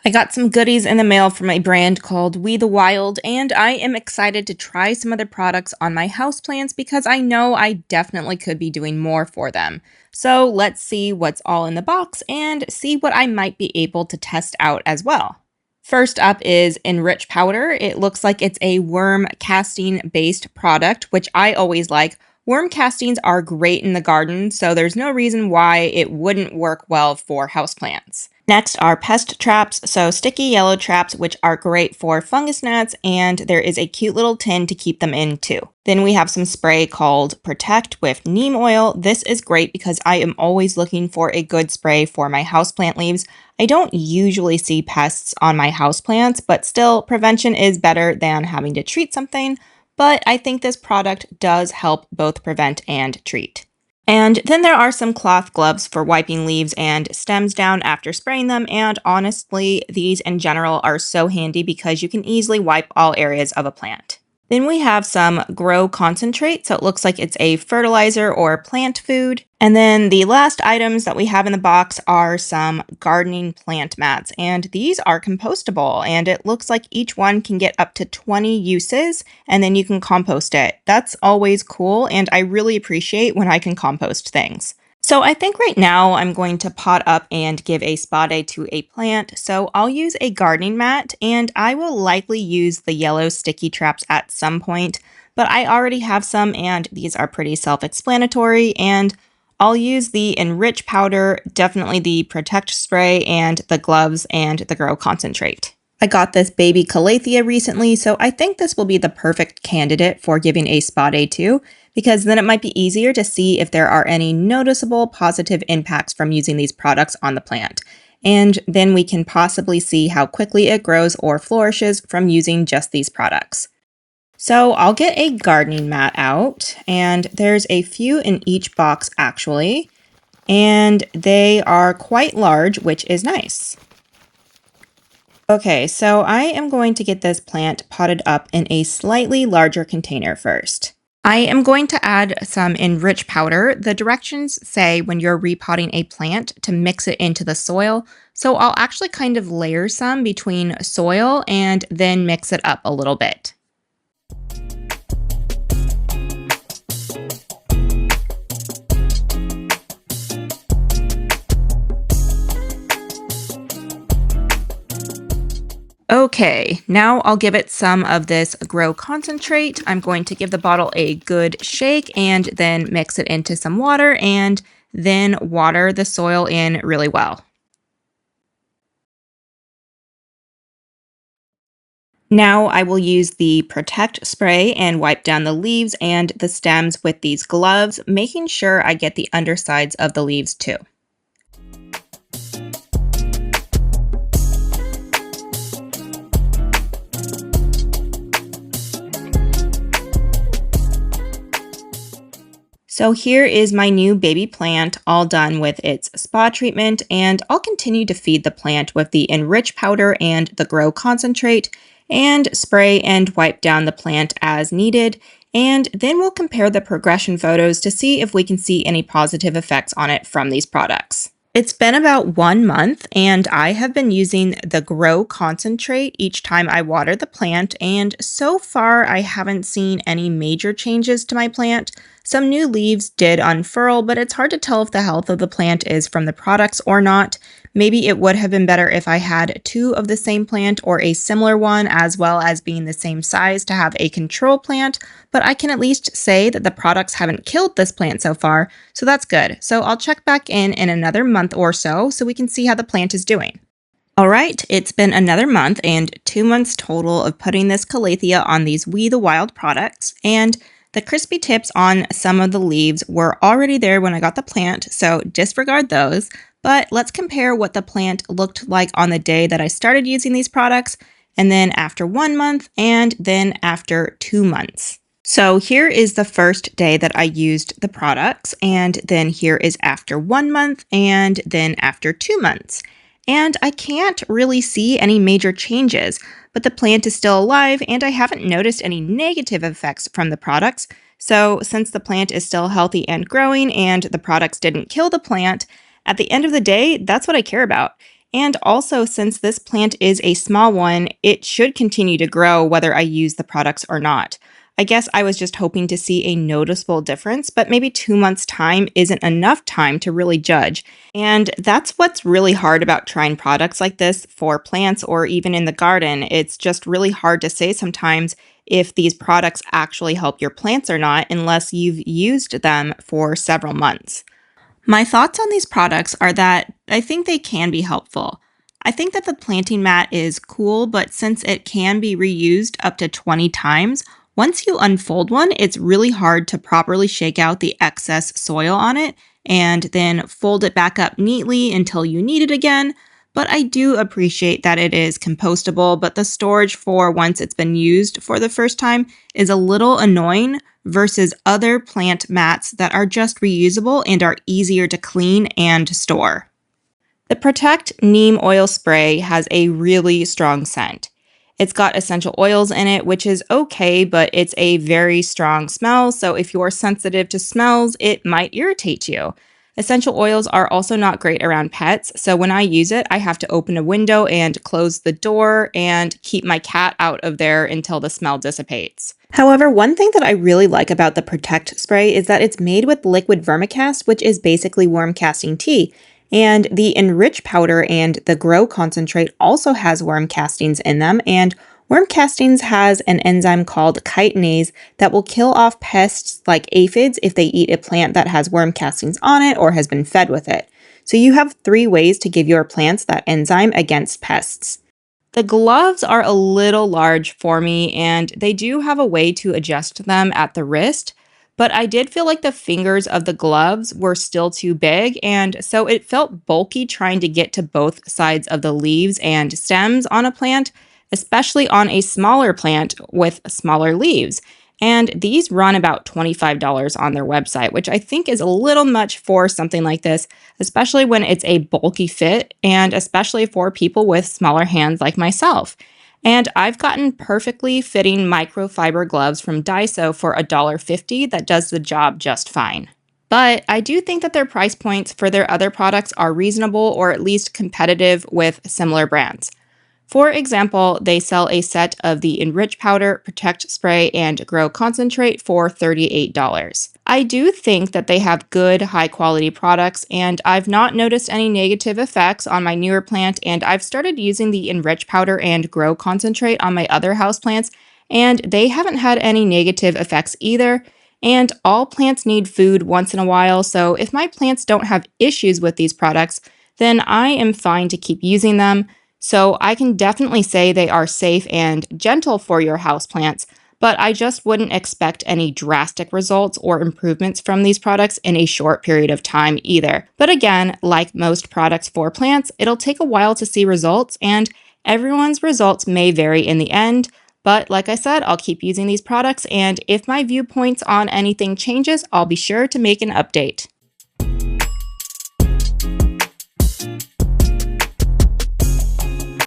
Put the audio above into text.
I got some goodies in the mail from a brand called We the Wild, and I am excited to try some of their products on my houseplants because I know I definitely could be doing more for them. So let's see what's all in the box and see what I might be able to test out as well. First up is Enrich Powder. It looks like it's a worm casting based product, which I always like. Worm castings are great in the garden, so there's no reason why it wouldn't work well for houseplants. Next are pest traps, so sticky yellow traps, which are great for fungus gnats, and there is a cute little tin to keep them in too. Then we have some spray called Protect with neem oil. This is great because I am always looking for a good spray for my houseplant leaves. I don't usually see pests on my houseplants, but still, prevention is better than having to treat something. But I think this product does help both prevent and treat. And then there are some cloth gloves for wiping leaves and stems down after spraying them, and honestly, these in general are so handy because you can easily wipe all areas of a plant. Then we have some grow concentrate, so it looks like it's a fertilizer or plant food. And then the last items that we have in the box are some gardening plant mats, and these are compostable, and it looks like each one can get up to 20 uses, and then you can compost it. That's always cool, and I really appreciate when I can compost things. So I think right now I'm going to pot up and give a spa day to a plant. So I'll use a gardening mat, and I will likely use the yellow sticky traps at some point, but I already have some and these are pretty self-explanatory, and I'll use the Enrich powder, definitely the Protect spray, and the gloves and the Grow concentrate. I got this baby calathea recently, so I think this will be the perfect candidate for giving a spa day to, because then it might be easier to see if there are any noticeable positive impacts from using these products on the plant. And then we can possibly see how quickly it grows or flourishes from using just these products. So I'll get a gardening mat out, and there's a few in each box actually, and they are quite large, which is nice. Okay, so I am going to get this plant potted up in a slightly larger container first. I am going to add some Enrich powder. The directions say when you're repotting a plant to mix it into the soil, so I'll actually kind of layer some between soil and then mix it up a little bit. Okay, now I'll give it some of this Grow concentrate. I'm going to give the bottle a good shake and then mix it into some water and then water the soil in really well. Now I will use the Protect spray and wipe down the leaves and the stems with these gloves, making sure I get the undersides of the leaves too. So here is my new baby plant all done with its spa treatment, and I'll continue to feed the plant with the Enrich powder and the Grow concentrate and spray and wipe down the plant as needed, and then we'll compare the progression photos to see if we can see any positive effects on it from these products. It's been about 1 month, and I have been using the Grow concentrate each time I water the plant, and so far I haven't seen any major changes to my plant. Some new leaves did unfurl, but it's hard to tell if the health of the plant is from the products or not. Maybe it would have been better if I had 2 of the same plant or a similar one, as well as being the same size to have a control plant, but I can at least say that the products haven't killed this plant so far, so that's good. So I'll check back in another month or so we can see how the plant is doing. Alright, it's been another month and 2 months total of putting this calathea on these We the Wild products, and the crispy tips on some of the leaves were already there when I got the plant, so disregard those. But let's compare what the plant looked like on the day that I started using these products, and then after 1 month, and then after 2 months. So here is the first day that I used the products, and then here is after 1 month, and then after 2 months. And I can't really see any major changes, but the plant is still alive and I haven't noticed any negative effects from the products. So since the plant is still healthy and growing and the products didn't kill the plant, at the end of the day, that's what I care about. And also, since this plant is a small one, it should continue to grow whether I use the products or not. I guess I was just hoping to see a noticeable difference, but maybe 2 months' time isn't enough time to really judge. And that's what's really hard about trying products like this for plants or even in the garden. It's just really hard to say sometimes if these products actually help your plants or not unless you've used them for several months. My thoughts on these products are that I think they can be helpful. I think that the planting mat is cool, but since it can be reused up to 20 times, once you unfold one, it's really hard to properly shake out the excess soil on it and then fold it back up neatly until you need it again. But I do appreciate that it is compostable, but the storage for once it's been used for the first time is a little annoying versus other plant mats that are just reusable and are easier to clean and store. The Protect Neem Oil Spray has a really strong scent. It's got essential oils in it, which is okay, but it's a very strong smell, so if you're sensitive to smells, it might irritate you. Essential oils are also not great around pets, so when I use it, I have to open a window and close the door and keep my cat out of there until the smell dissipates. However, one thing that I really like about the Protect spray is that it's made with liquid vermicast, which is basically worm casting tea. And the Enrich powder and the Grow concentrate also has worm castings in them, and worm castings has an enzyme called chitinase that will kill off pests like aphids if they eat a plant that has worm castings on it or has been fed with it. So you have 3 ways to give your plants that enzyme against pests. The gloves are a little large for me, and they do have a way to adjust them at the wrist, but I did feel like the fingers of the gloves were still too big, and so it felt bulky trying to get to both sides of the leaves and stems on a plant, especially on a smaller plant with smaller leaves. And these run about $25 on their website, which I think is a little much for something like this, especially when it's a bulky fit and especially for people with smaller hands like myself. And I've gotten perfectly fitting microfiber gloves from Daiso for $1.50 that does the job just fine. But I do think that their price points for their other products are reasonable or at least competitive with similar brands. For example, they sell a set of the Enrich powder, Protect spray, and Grow concentrate for $38. I do think that they have good, high quality products, and I've not noticed any negative effects on my newer plant, and I've started using the Enrich powder and Grow concentrate on my other houseplants, and they haven't had any negative effects either. And all plants need food once in a while, so if my plants don't have issues with these products, then I am fine to keep using them. So I can definitely say they are safe and gentle for your houseplants, but I just wouldn't expect any drastic results or improvements from these products in a short period of time either. But again, like most products for plants, it'll take a while to see results, and everyone's results may vary in the end. But like I said, I'll keep using these products, and if my viewpoints on anything changes, I'll be sure to make an update.